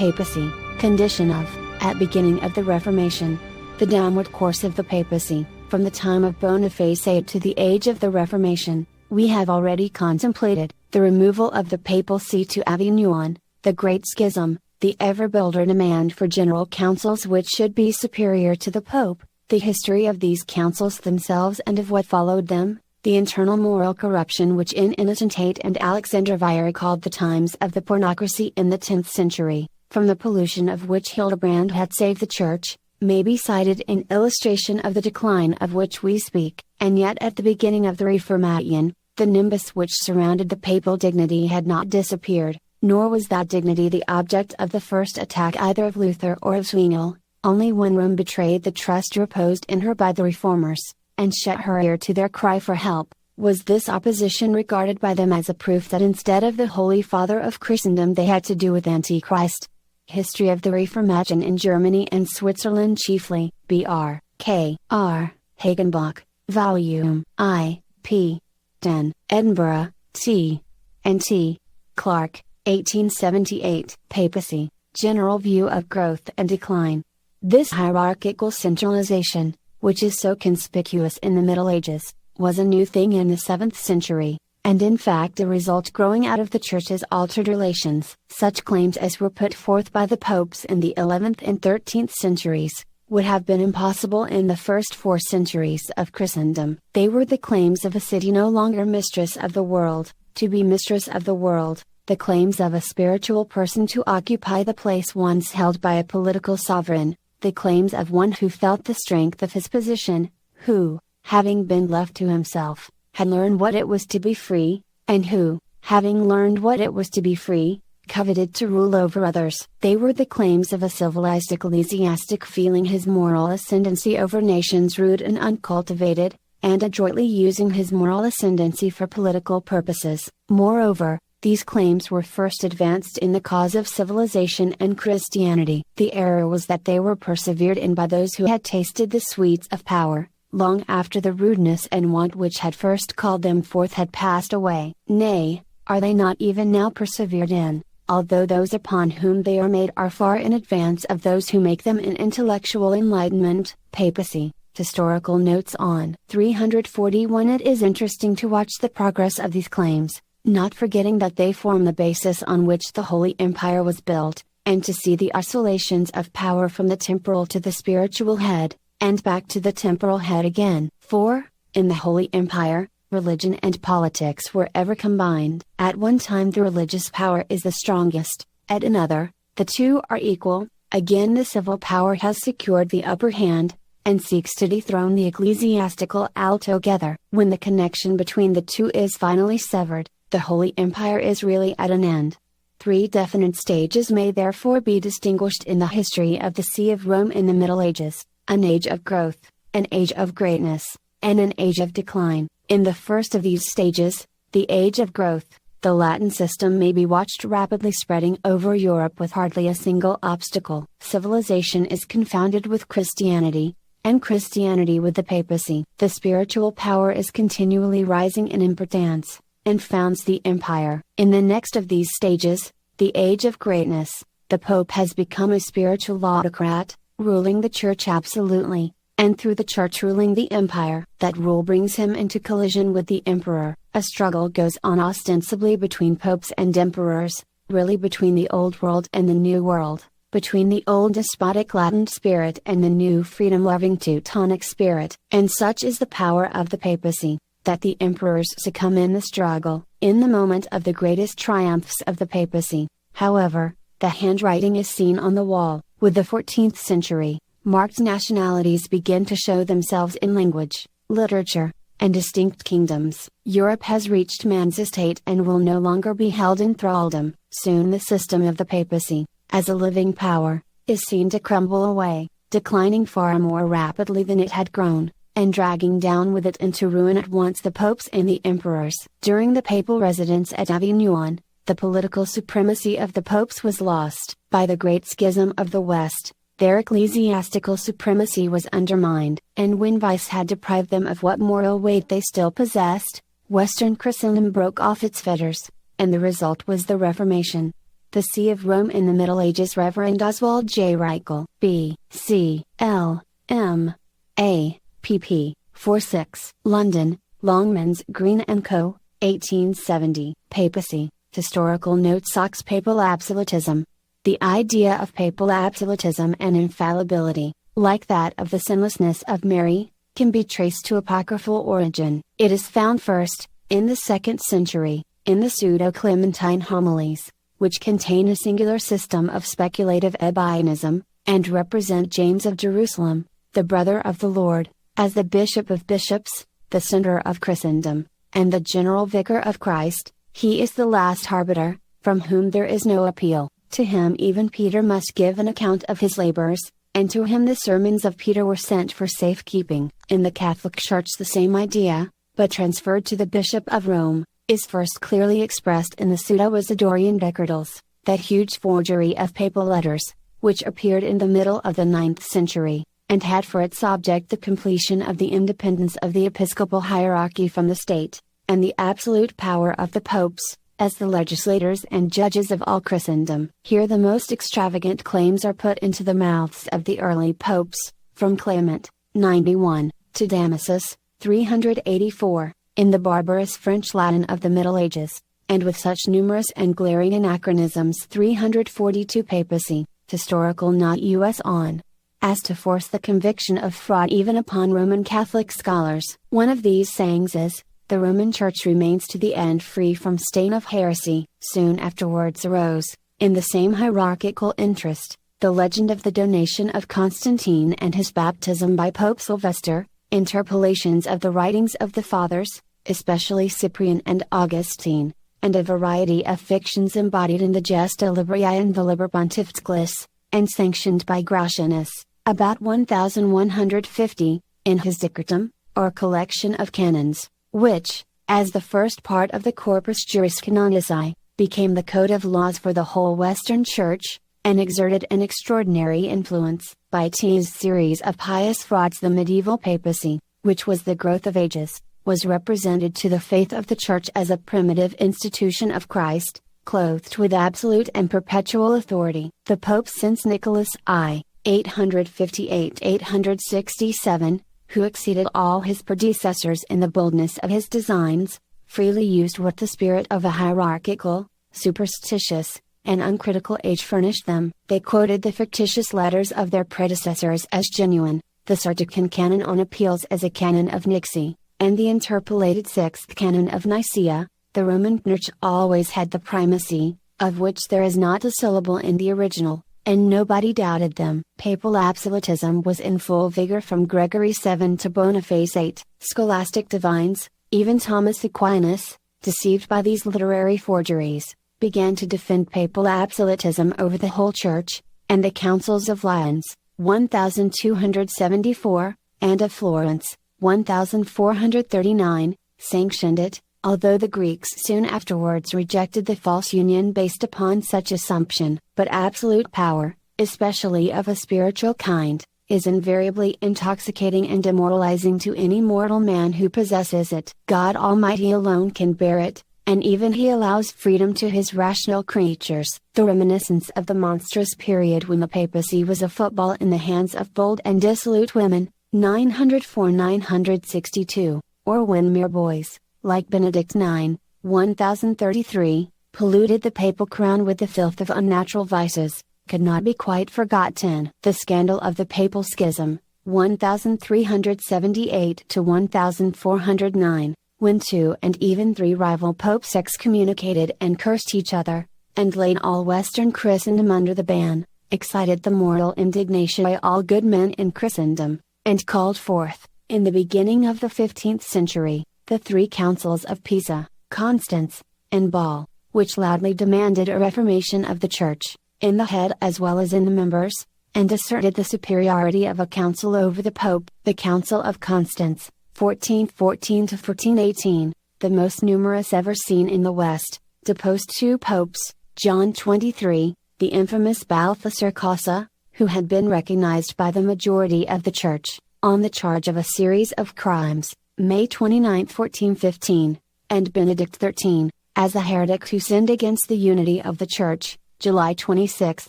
Papacy, condition of, at beginning of the Reformation. The downward course of the papacy, from the time of Boniface to the age of the Reformation, we have already contemplated. The removal of the papal see to Avignon, the Great Schism, the ever-bolder demand for general councils which should be superior to the Pope, the history of these councils themselves and of what followed them, the internal moral corruption which in Innocent and Alexander Weyr called the times of the pornocracy in the 10th century, from the pollution of which Hildebrand had saved the Church, may be cited in illustration of the decline of which we speak, and yet at the beginning of the Reformation, the nimbus which surrounded the papal dignity had not disappeared, nor was that dignity the object of the first attack either of Luther or of Zwingli, only when Rome betrayed the trust reposed in her by the Reformers, and shut her ear to their cry for help, was this opposition regarded by them as a proof that instead of the Holy Father of Christendom they had to do with Antichrist. History of the Reformation in Germany and Switzerland chiefly, Br. K. R. Hagenbach, Volume I, p. 10, Edinburgh, T. and T. Clark, 1878. Papacy, General View of Growth and Decline. This hierarchical centralization, which is so conspicuous in the Middle Ages, was a new thing in the 7th century, and in fact a result growing out of the Church's altered relations. Such claims as were put forth by the popes in the 11th and 13th centuries, would have been impossible in the first 4 centuries of Christendom. They were the claims of a city no longer mistress of the world, to be mistress of the world, the claims of a spiritual person to occupy the place once held by a political sovereign, the claims of one who felt the strength of his position, who, having been left to himself, had learned what it was to be free, and who, having learned what it was to be free, coveted to rule over others. They were the claims of a civilized ecclesiastic feeling his moral ascendancy over nations rude and uncultivated, and adroitly using his moral ascendancy for political purposes. Moreover, these claims were first advanced in the cause of civilization and Christianity. The error was that they were persevered in by those who had tasted the sweets of power, long after the rudeness and want which had first called them forth had passed away. Nay, are they not even now persevered in, although those upon whom they are made are far in advance of those who make them in intellectual enlightenment? Papacy, Historical Notes on 341. It is interesting to watch the progress of these claims, not forgetting that they form the basis on which the Holy Empire was built, and to see the oscillations of power from the temporal to the spiritual head, and back to the temporal head again. For, in the Holy Empire, religion and politics were ever combined. At one time the religious power is the strongest, at another, the two are equal. Again the civil power has secured the upper hand, and seeks to dethrone the ecclesiastical altogether. When the connection between the two is finally severed, the Holy Empire is really at an end. 3 definite stages may therefore be distinguished in the history of the See of Rome in the Middle Ages: an age of growth, an age of greatness, and an age of decline. In the first of these stages, the age of growth, the Latin system may be watched rapidly spreading over Europe with hardly a single obstacle. Civilization is confounded with Christianity, and Christianity with the papacy. The spiritual power is continually rising in importance, and founds the empire. In the next of these stages, the age of greatness, the Pope has become a spiritual autocrat, ruling the Church absolutely, and through the Church ruling the empire. That rule brings him into collision with the emperor. A struggle goes on ostensibly between popes and emperors, really between the old world and the new world, between the old despotic Latin spirit and the new freedom-loving Teutonic spirit. And such is the power of the papacy, that the emperors succumb in the struggle. In the moment of the greatest triumphs of the papacy, however, the handwriting is seen on the wall. With the 14th century, marked nationalities begin to show themselves in language, literature, and distinct kingdoms. Europe has reached man's estate and will no longer be held in thraldom. Soon the system of the papacy, as a living power, is seen to crumble away, declining far more rapidly than it had grown, and dragging down with it into ruin at once the popes and the emperors. During the papal residence at Avignon, the political supremacy of the popes was lost. By the Great Schism of the West, their ecclesiastical supremacy was undermined, and when vice had deprived them of what moral weight they still possessed, Western Christendom broke off its fetters, and the result was the Reformation. The See of Rome in the Middle Ages. Reverend Oswald J. Reichel, B.C. L.M. A. pp. 46, London, Longmans, Green & Co., 1870. Papacy, Historical Notes. Sox. Papal Absolutism. The idea of papal absolutism and infallibility, like that of the sinlessness of Mary, can be traced to apocryphal origin. It is found first, in the 2nd century, in the Pseudo-Clementine homilies, which contain a singular system of speculative Ebionism, and represent James of Jerusalem, the brother of the Lord, as the Bishop of Bishops, the center of Christendom, and the general vicar of Christ. He is the last arbiter, from whom there is no appeal. To him even Peter must give an account of his labors, and to him the sermons of Peter were sent for safekeeping. In the Catholic Church the same idea, but transferred to the Bishop of Rome, is first clearly expressed in the Pseudo-Isidorian Decretals, that huge forgery of papal letters, which appeared in the middle of the 9th century, and had for its object the completion of the independence of the episcopal hierarchy from the state, and the absolute power of the popes, as the legislators and judges of all Christendom. Here the most extravagant claims are put into the mouths of the early popes, from Clement, 91, to Damasus, 384, in the barbarous French Latin of the Middle Ages, and with such numerous and glaring anachronisms. 342. Papacy, Historical not us on, as to force the conviction of fraud even upon Roman Catholic scholars. One of these sayings is, "The Roman Church remains to the end free from stain of heresy." Soon afterwards arose, in the same hierarchical interest, the legend of the donation of Constantine and his baptism by Pope Sylvester, interpolations of the writings of the Fathers, especially Cyprian and Augustine, and a variety of fictions embodied in the Gesta Librii and the Liber Pontificalis, and sanctioned by Gratianus, about 1150, in his Decretum, or collection of canons, which, as the first part of the Corpus Juris Canonici, became the code of laws for the whole Western Church, and exerted an extraordinary influence. By T's series of pious frauds the medieval papacy, which was the growth of ages, was represented to the faith of the Church as a primitive institution of Christ, clothed with absolute and perpetual authority. The popes since Nicholas I, 858-867, who exceeded all his predecessors in the boldness of his designs, freely used what the spirit of a hierarchical, superstitious, and uncritical age furnished them. They quoted the fictitious letters of their predecessors as genuine, the Sardican Canon on Appeals as a canon of Nixie, and the interpolated 6th Canon of Nicaea. The Roman Church always had the primacy, of which there is not a syllable in the original, and nobody doubted them. Papal absolutism was in full vigor from Gregory VII to Boniface VIII. Scholastic divines, even Thomas Aquinas, deceived by these literary forgeries, began to defend papal absolutism over the whole Church, and the Councils of Lyons, 1274, and of Florence, 1439, sanctioned it, although the Greeks soon afterwards rejected the false union based upon such assumption. But absolute power, especially of a spiritual kind, is invariably intoxicating and demoralizing to any mortal man who possesses it. God Almighty alone can bear it, and even He allows freedom to His rational creatures. The reminiscence of the monstrous period when the papacy was a football in the hands of bold and dissolute women, 904-962, or when mere boys, like Benedict IX, 1033, polluted the papal crown with the filth of unnatural vices, could not be quite forgotten. The scandal of the papal schism, 1378 to 1409, when 2 and even 3 rival popes excommunicated and cursed each other, and laid all Western Christendom under the ban, excited the mortal indignation by all good men in Christendom, and called forth, in the beginning of the 15th century, the 3 councils of Pisa, Constance, and Ball, which loudly demanded a reformation of the Church, in the head as well as in the members, and asserted the superiority of a council over the Pope. The Council of Constance, 1414 to 1418, the most numerous ever seen in the West, deposed 2 popes, John 23, the infamous Balthasar Casa, who had been recognized by the majority of the Church, on the charge of a series of crimes, May 29, 1415, and Benedict XIII, as a heretic who sinned against the unity of the Church, July 26,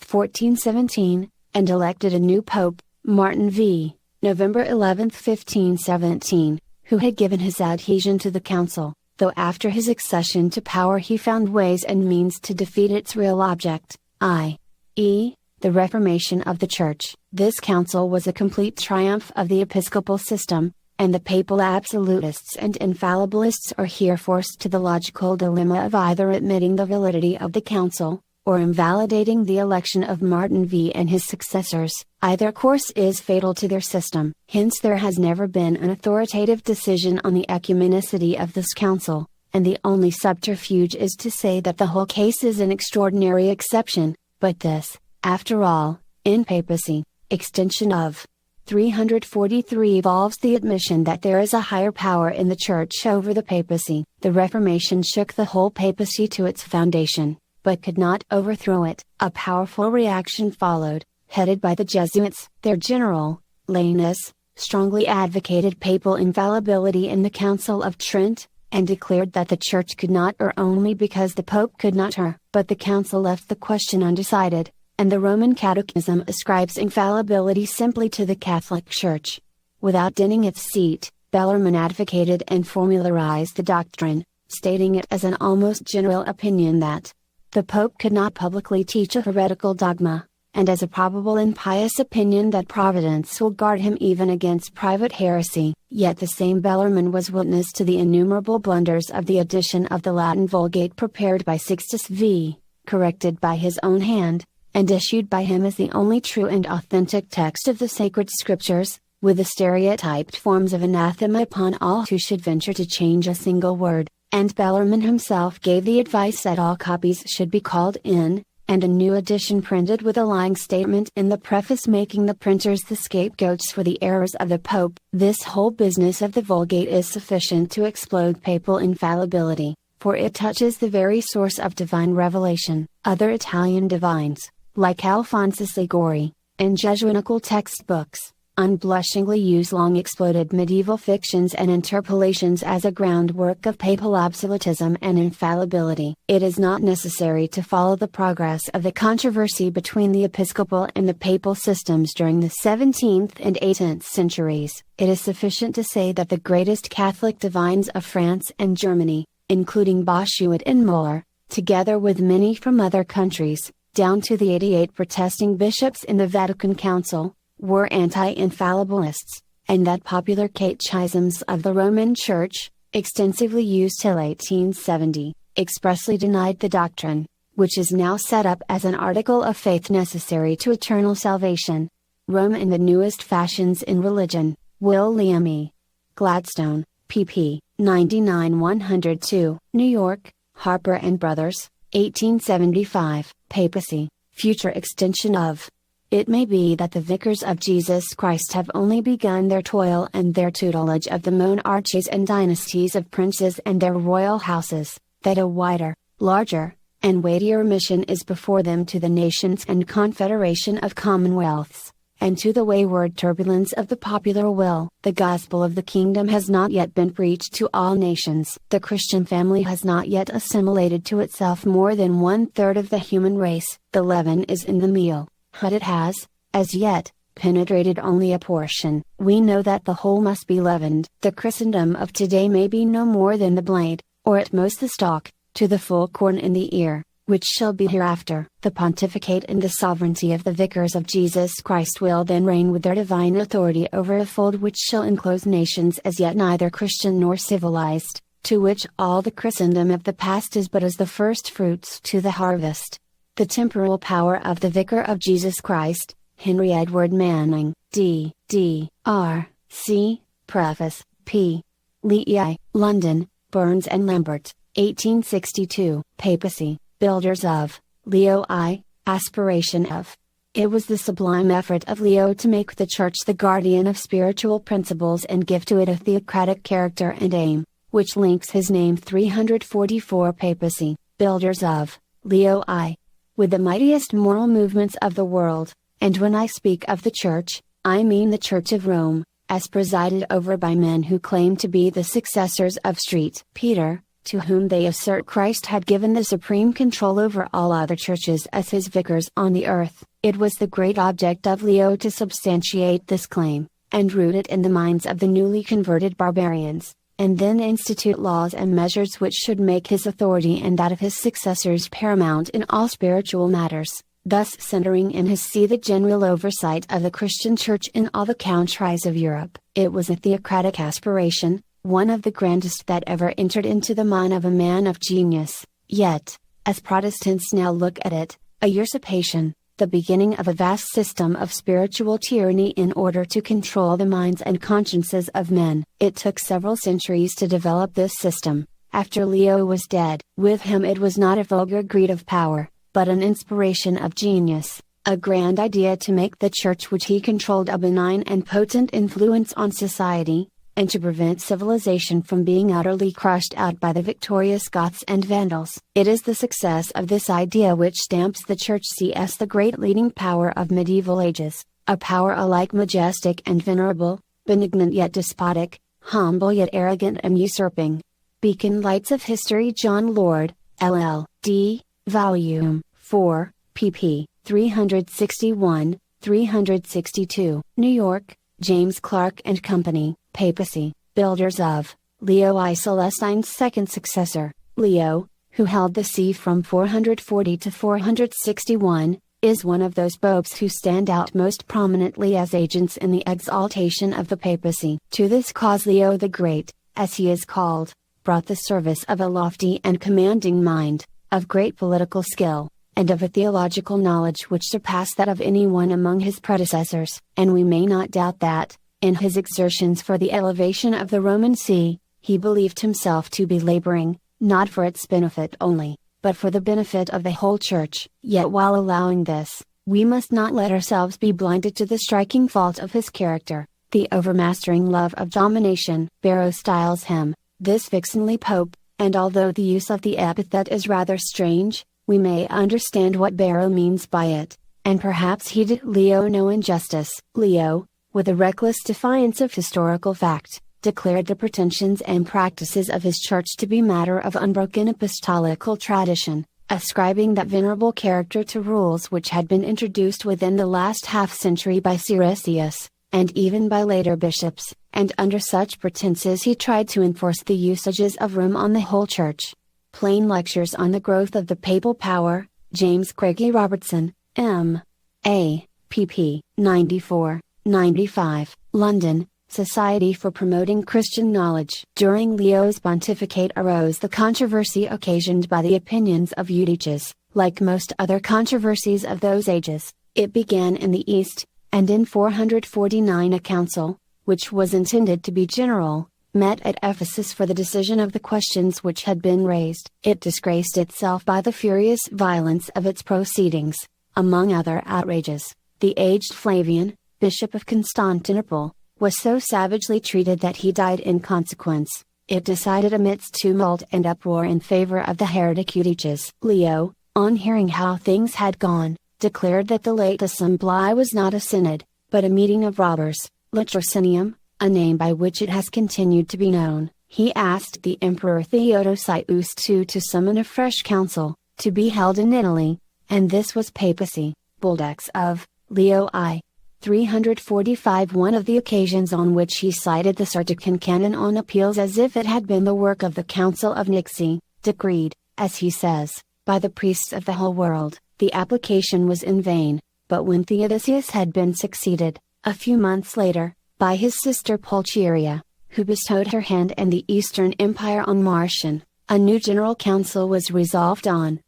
1417, and elected a new pope, Martin V, November 11, 1517, who had given his adhesion to the council, though after his accession to power he found ways and means to defeat its real object, i.e., the reformation of the Church. This council was a complete triumph of the episcopal system, and the papal absolutists and infallibilists are here forced to the logical dilemma of either admitting the validity of the council, or invalidating the election of Martin V and his successors. Either course is fatal to their system. Hence there has never been an authoritative decision on the ecumenicity of this council, and the only subterfuge is to say that the whole case is an extraordinary exception, but this, after all, in papacy, extension of 343 involves the admission that there is a higher power in the Church over the papacy. The Reformation shook the whole papacy to its foundation, but could not overthrow it. A powerful reaction followed, headed by the Jesuits. Their general, Lainus, strongly advocated papal infallibility in the Council of Trent, and declared that the Church could not err only because the Pope could not err. But the Council left the question undecided, and the Roman Catechism ascribes infallibility simply to the Catholic Church. Without denting its seat, Bellarmine advocated and formularized the doctrine, stating it as an almost general opinion that the Pope could not publicly teach a heretical dogma, and as a probable and pious opinion that Providence will guard him even against private heresy. Yet the same Bellarmine was witness to the innumerable blunders of the edition of the Latin Vulgate prepared by Sixtus V, corrected by his own hand, and issued by him as the only true and authentic text of the sacred scriptures, with the stereotyped forms of anathema upon all who should venture to change a single word. And Bellarmine himself gave the advice that all copies should be called in, and a new edition printed with a lying statement in the preface, making the printers the scapegoats for the errors of the Pope. This whole business of the Vulgate is sufficient to explode papal infallibility, for it touches the very source of divine revelation. Other Italian divines, like Alphonsus Liguori, in Jesuitical textbooks, unblushingly use long exploded medieval fictions and interpolations as a groundwork of papal absolutism and infallibility. It is not necessary to follow the progress of the controversy between the episcopal and the papal systems during the 17th and 18th centuries. It is sufficient to say that the greatest Catholic divines of France and Germany, including Bossuet and Muller, together with many from other countries, down to the 88 protesting bishops in the Vatican Council, were anti-infallibilists, and that popular catechisms of the Roman Church, extensively used till 1870, expressly denied the doctrine, which is now set up as an article of faith necessary to eternal salvation. Rome and the Newest Fashions in Religion, William E. Gladstone, pp. 99-102, New York, Harper & Brothers, 1875, Papacy, Future Extension of. It may be that the vicars of Jesus Christ have only begun their toil and their tutelage of the monarchies and dynasties of princes and their royal houses, that a wider, larger, and weightier mission is before them to the nations and confederation of commonwealths, and to the wayward turbulence of the popular will. The gospel of the kingdom has not yet been preached to all nations. The Christian family has not yet assimilated to itself more than 1/3 of the human race. The leaven is in the meal, but it has, as yet, penetrated only a portion. We know that the whole must be leavened. The Christendom of today may be no more than the blade, or at most the stalk, to the full corn in the ear, which shall be hereafter. The pontificate and the sovereignty of the vicars of Jesus Christ will then reign with their divine authority over a fold which shall enclose nations as yet neither Christian nor civilized, to which all the Christendom of the past is but as the first fruits to the harvest. The temporal power of the Vicar of Jesus Christ, Henry Edward Manning, D.D., R.C., Preface, P. Leigh, London, Burns and Lambert, 1862. Papacy, Builders of, Leo I, Aspiration of. It was the sublime effort of Leo to make the Church the guardian of spiritual principles and give to it a theocratic character and aim, which links his name 344. Papacy, Builders of, Leo I, with the mightiest moral movements of the world, and when I speak of the Church, I mean the Church of Rome, as presided over by men who claim to be the successors of St. Peter, to whom they assert Christ had given the supreme control over all other churches as his vicars on the earth. It was the great object of Leo to substantiate this claim, and root it in the minds of the newly converted barbarians, and then institute laws and measures which should make his authority and that of his successors paramount in all spiritual matters, thus centering in his see the general oversight of the Christian Church in all the countries of Europe. It was a theocratic aspiration, one of the grandest that ever entered into the mind of a man of genius, yet, as Protestants now look at it, a usurpation, the beginning of a vast system of spiritual tyranny in order to control the minds and consciences of men. It took several centuries to develop this system. After Leo was dead, with him it was not a vulgar greed of power, but an inspiration of genius, a grand idea to make the Church which he controlled a benign and potent influence on society, and to prevent civilization from being utterly crushed out by the victorious Goths and Vandals. It is the success of this idea which stamps the Church as the great leading power of medieval ages, a power alike majestic and venerable, benignant yet despotic, humble yet arrogant and usurping. Beacon Lights of History. John Lord, LL.D., Volume 4, pp. 361, 362. New York, James Clark and Company. Papacy, builders of Leo I Celestine's second successor. Leo, who held the see from 440 to 461, is one of those popes who stand out most prominently as agents in the exaltation of the papacy. To this cause Leo the Great, as he is called, brought the service of a lofty and commanding mind, of great political skill, and of a theological knowledge which surpassed that of anyone among his predecessors, and we may not doubt that, in his exertions for the elevation of the Roman See, he believed himself to be laboring, not for its benefit only, but for the benefit of the whole Church. Yet while allowing this, we must not let ourselves be blinded to the striking fault of his character, the overmastering love of domination. Barrow styles him, this vixenly pope, and although the use of the epithet is rather strange, we may understand what Barrow means by it, and perhaps he did Leo no injustice. Leo, with a reckless defiance of historical fact, declared the pretensions and practices of his Church to be matter of unbroken apostolical tradition, ascribing that venerable character to rules which had been introduced within the last half-century by Siricius, and even by later bishops, and under such pretenses he tried to enforce the usages of Rome on the whole Church. Plain Lectures on the Growth of the Papal Power, James Craigie Robertson, M.A., pp. 94. 95, London, Society for Promoting Christian Knowledge. During Leo's pontificate arose the controversy occasioned by the opinions of Eutyches. Like most other controversies of those ages, it began in the East, and in 449 a council, which was intended to be general, met at Ephesus for the decision of the questions which had been raised. It disgraced itself by the furious violence of its proceedings. Among other outrages, the aged Flavian, Bishop of Constantinople, was so savagely treated that he died in consequence. It decided amidst tumult and uproar in favor of the heretic Eutyches. Leo, on hearing how things had gone, declared that the late assembly was not a synod, but a meeting of robbers, latrocinium, a name by which it has continued to be known. He asked the Emperor Theodosius II to summon a fresh council, to be held in Italy, and this was Papacy. Bulldex of Leo I. 345. One of the occasions on which he cited the Circan canon on appeals as if it had been the work of the Council of Nicaea, decreed, as he says, by the priests of the whole world. The application was in vain, but when Theodosius had been succeeded, a few months later, by his sister Pulcheria, who bestowed her hand and the Eastern Empire on Marcian, a new general council was resolved on.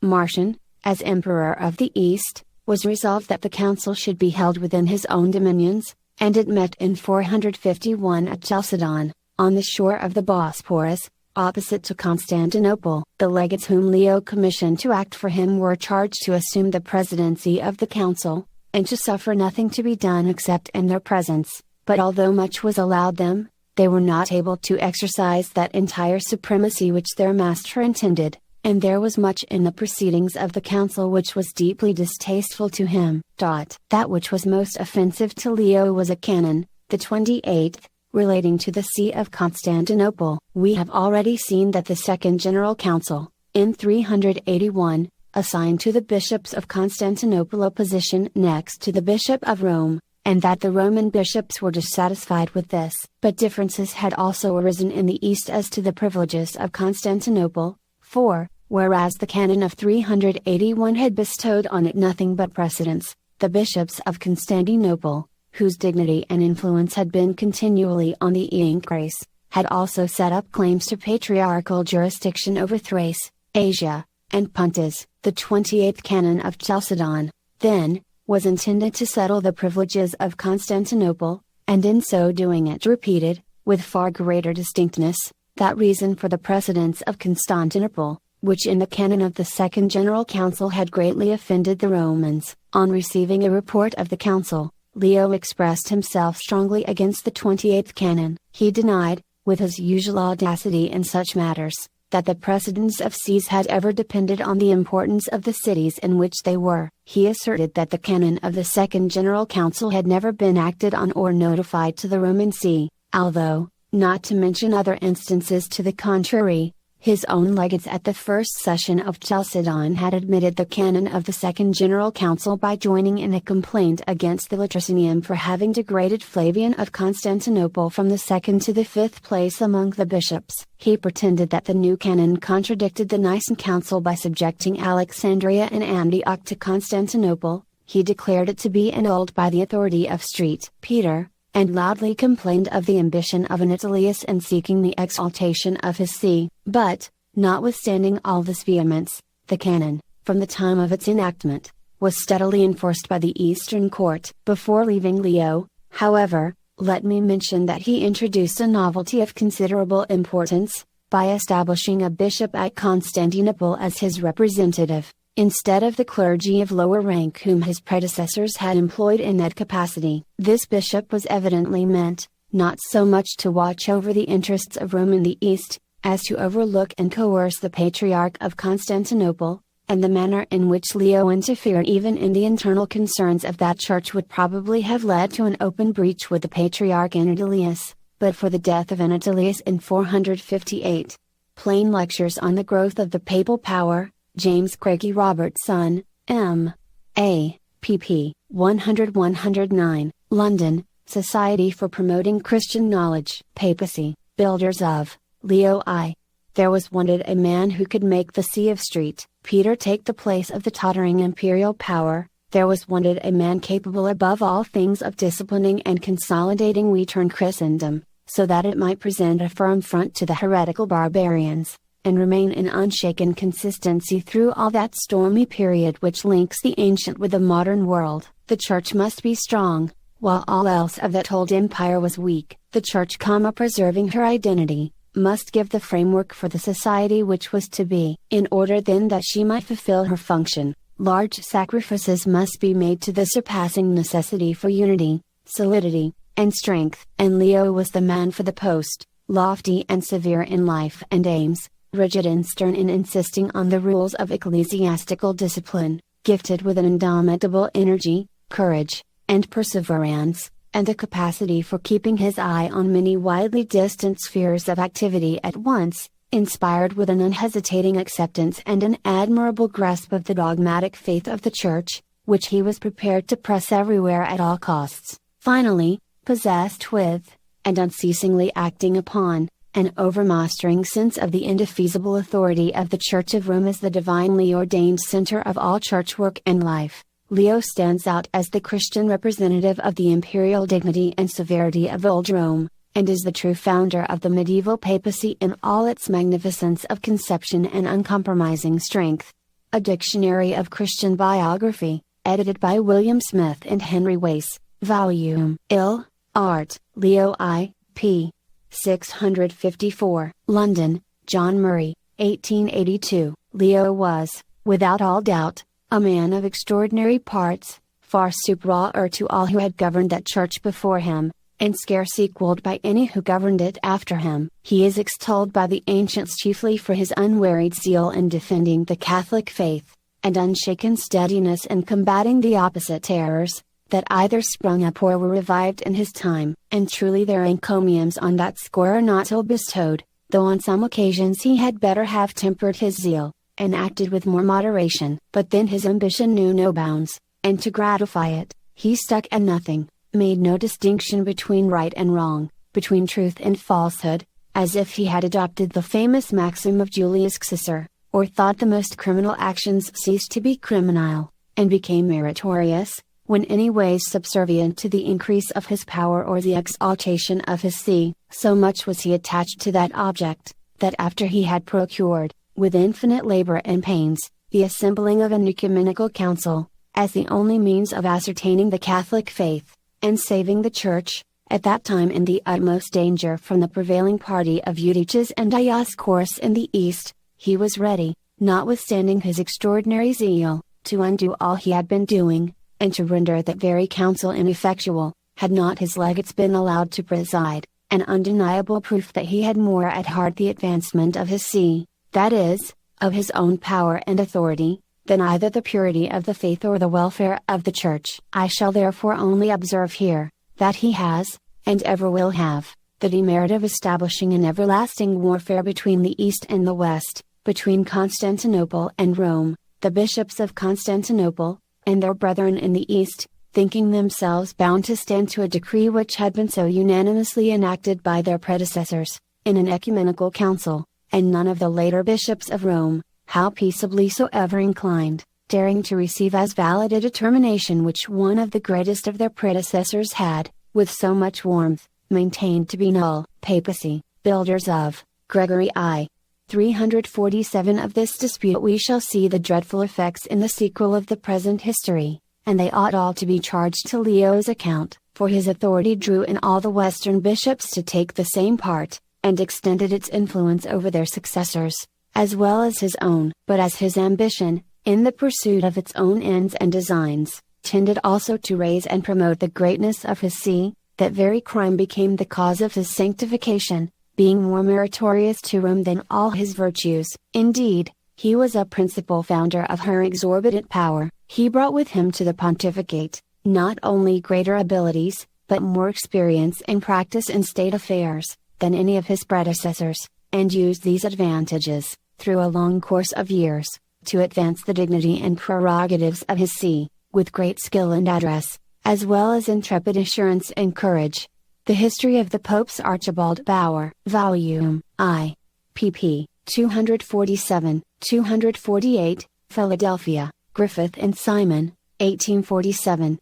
Marcian, as Emperor of the East, was resolved that the council should be held within his own dominions, and it met in 451 at Chalcedon, on the shore of the Bosporus, opposite to Constantinople. The legates whom Leo commissioned to act for him were charged to assume the presidency of the council, and to suffer nothing to be done except in their presence, but although much was allowed them, they were not able to exercise that entire supremacy which their master intended. And there was much in the proceedings of the council which was deeply distasteful to him. That which was most offensive to Leo was a canon, the 28th, relating to the See of Constantinople. We have already seen that the Second General Council, in 381, assigned to the bishops of Constantinople a position next to the Bishop of Rome, and that the Roman bishops were dissatisfied with this. But differences had also arisen in the East as to the privileges of Constantinople, for, whereas the canon of 381 had bestowed on it nothing but precedence, the bishops of Constantinople, whose dignity and influence had been continually on the increase, had also set up claims to patriarchal jurisdiction over Thrace, Asia, and Pontus. The 28th canon of Chalcedon, then, was intended to settle the privileges of Constantinople, and in so doing it repeated, with far greater distinctness, that reason for the precedence of Constantinople, which in the canon of the Second General Council had greatly offended the Romans. On receiving a report of the council, Leo expressed himself strongly against the 28th canon. He denied, with his usual audacity in such matters, that the precedence of sees had ever depended on the importance of the cities in which they were. He asserted that the canon of the Second General Council had never been acted on or notified to the Roman see, although, not to mention other instances to the contrary, his own legates at the first session of Chalcedon had admitted the canon of the Second General Council by joining in a complaint against the Latrocinium for having degraded Flavian of Constantinople from the second to the fifth place among the bishops. He pretended that the new canon contradicted the Nicene Council by subjecting Alexandria and Antioch to Constantinople. He declared it to be annulled by the authority of St. Peter, and loudly complained of the ambition of Anatolius in seeking the exaltation of his see. But, notwithstanding all this vehemence, the canon, from the time of its enactment, was steadily enforced by the Eastern Court. Before leaving Leo, however, let me mention that he introduced a novelty of considerable importance, by establishing a bishop at Constantinople as his representative, instead of the clergy of lower rank whom his predecessors had employed in that capacity. This bishop was evidently meant, not so much to watch over the interests of Rome in the East, as to overlook and coerce the Patriarch of Constantinople, and the manner in which Leo interfered even in the internal concerns of that church would probably have led to an open breach with the Patriarch Anatolius, but for the death of Anatolius in 458. Plain Lectures on the Growth of the Papal Power, James Craigie Robertson, M.A., pp. 100-109, London, Society for Promoting Christian Knowledge. Papacy, Builders of, Leo I. There was wanted a man who could make the See of St. Peter take the place of the tottering imperial power. There was wanted a man capable above all things of disciplining and consolidating Western Christendom, so that it might present a firm front to the heretical barbarians, and remain in unshaken consistency through all that stormy period which links the ancient with the modern world. The Church must be strong, while all else of that old empire was weak. The Church, preserving her identity, must give the framework for the society which was to be. In order then that she might fulfill her function, large sacrifices must be made to the surpassing necessity for unity, solidity, and strength. And Leo was the man for the post, lofty and severe in life and aims, rigid and stern in insisting on the rules of ecclesiastical discipline, gifted with an indomitable energy, courage, and perseverance, and the capacity for keeping his eye on many widely distant spheres of activity at once, inspired with an unhesitating acceptance and an admirable grasp of the dogmatic faith of the Church, which he was prepared to press everywhere at all costs. Finally, possessed with, and unceasingly acting upon, an overmastering sense of the indefeasible authority of the Church of Rome as the divinely ordained center of all church work and life, Leo stands out as the Christian representative of the imperial dignity and severity of old Rome, and is the true founder of the medieval papacy in all its magnificence of conception and uncompromising strength. A Dictionary of Christian Biography, edited by William Smith and Henry Wace, Volume Ill, Art, Leo I, p. 654, London, John Murray, 1882. Leo was, without all doubt, a man of extraordinary parts, far superior to all who had governed that church before him, and scarce equalled by any who governed it after him. He is extolled by the ancients chiefly for his unwearied zeal in defending the Catholic faith, and unshaken steadiness in combating the opposite errors, that either sprung up or were revived in his time, and truly their encomiums on that score are not ill bestowed, though on some occasions he had better have tempered his zeal, and acted with more moderation. But then his ambition knew no bounds, and to gratify it, he stuck at nothing, made no distinction between right and wrong, between truth and falsehood, as if he had adopted the famous maxim of Julius Caesar, or thought the most criminal actions ceased to be criminal, and became meritorious, when any ways subservient to the increase of his power or the exaltation of his see. So much was he attached to that object, that after he had procured, with infinite labor and pains, the assembling of an ecumenical council, as the only means of ascertaining the Catholic faith, and saving the Church, at that time in the utmost danger from the prevailing party of Eutyches and Dioscorus in the East, he was ready, notwithstanding his extraordinary zeal, to undo all he had been doing, and to render that very council ineffectual, had not his legates been allowed to preside, an undeniable proof that he had more at heart the advancement of his see, that is, of his own power and authority, than either the purity of the faith or the welfare of the Church. I shall therefore only observe here, that he has, and ever will have, the demerit of establishing an everlasting warfare between the East and the West, between Constantinople and Rome, the bishops of Constantinople, and their brethren in the East, thinking themselves bound to stand to a decree which had been so unanimously enacted by their predecessors, in an ecumenical council, and none of the later bishops of Rome, how peaceably soever inclined, daring to receive as valid a determination which one of the greatest of their predecessors had, with so much warmth, maintained to be null. Papacy, builders of, Gregory I. 347. Of this dispute we shall see the dreadful effects in the sequel of the present history, and they ought all to be charged to Leo's account, for his authority drew in all the Western bishops to take the same part, and extended its influence over their successors, as well as his own. But as his ambition, in the pursuit of its own ends and designs, tended also to raise and promote the greatness of his see, that very crime became the cause of his sanctification, being more meritorious to Rome than all his virtues. Indeed, he was a principal founder of her exorbitant power. He brought with him to the pontificate, not only greater abilities, but more experience and practice in state affairs, than any of his predecessors, and used these advantages, through a long course of years, to advance the dignity and prerogatives of his see, with great skill and address, as well as intrepid assurance and courage. The History of the Popes. Archibald Bower, Volume I. pp. 247, 248, Philadelphia, Griffith and Simon, 1847.